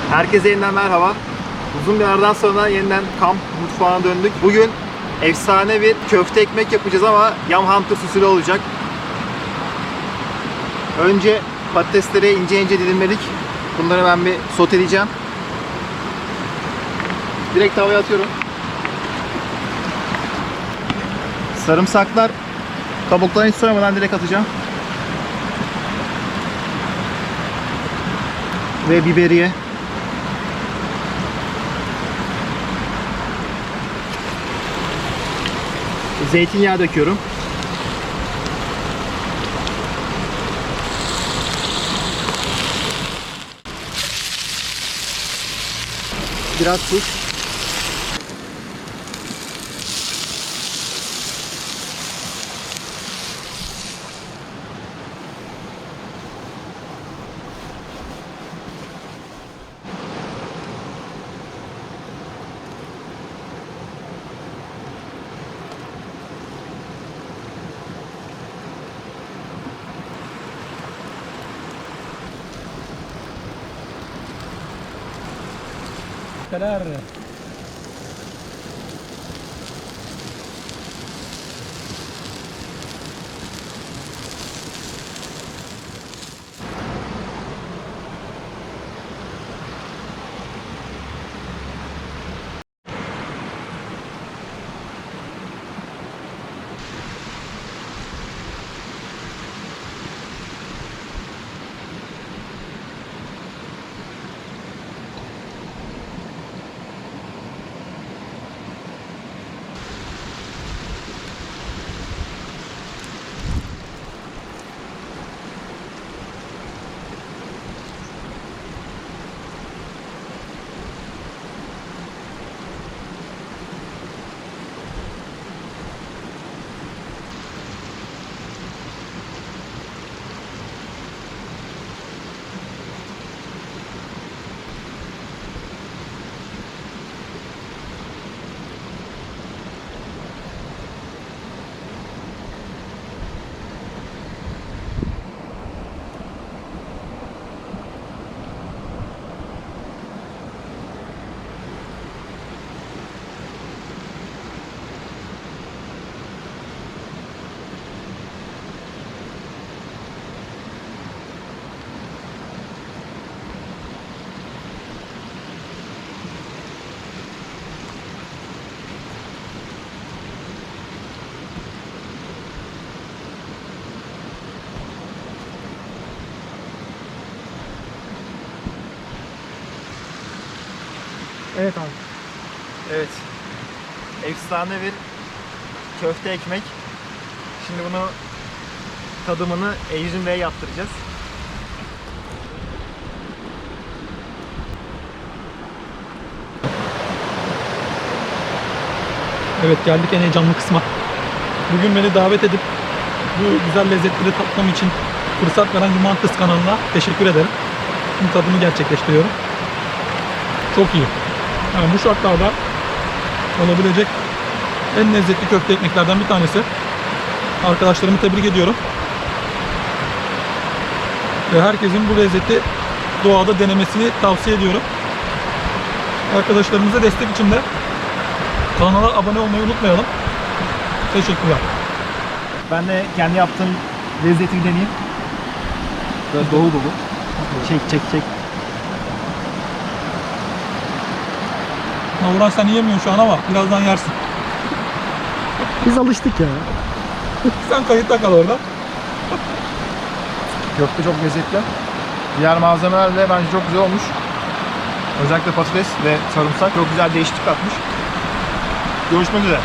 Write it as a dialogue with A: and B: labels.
A: Herkese yeniden merhaba. Uzun bir aradan sonra yeniden kamp mutfağına döndük. Bugün efsane bir köfte ekmek yapacağız ama Yum Hunter usulü olacak. Önce patatesleri ince ince dilimledik. Bunları ben bir soteleyeceğim. Direkt tavaya atıyorum. Sarımsaklar kabuklarını hiç soymadan direkt atacağım. Ve biberiye. Zeytinyağı döküyorum. Biraz tuz.
B: Kadar.
A: Evet abi. Evet. Efsane bir köfte ekmek. Şimdi bunu tadımını Ejrin Bey'e yaptıracağız.
B: Evet, geldik en heyecanlı kısma. Bugün beni davet edip bu güzel lezzetleri tatmam için fırsat veren Yum Hunter kanalına teşekkür ederim. Şimdi tadımı gerçekleştiriyorum. Çok iyi. Yani bu şartlarda olabilecek en lezzetli köfte ekmeklerden bir tanesi. Arkadaşlarımı tebrik ediyorum. Ve herkesin bu lezzeti doğada denemesini tavsiye ediyorum. Arkadaşlarımıza destek için de kanala abone olmayı unutmayalım. Teşekkürler.
A: Ben de kendi yaptığım lezzeti bir deneyeyim. Böyle dolu dolu. Çek.
B: Navran sen yiyemiyorsun şu an ama birazdan yersin.
C: Biz alıştık ya.
B: Sen kayıtta kal orada.
A: Köfte çok lezzetli. Diğer malzemeler de bence çok güzel olmuş. Özellikle patates ve sarımsak çok güzel değişiklik katmış. Görüşmek üzere.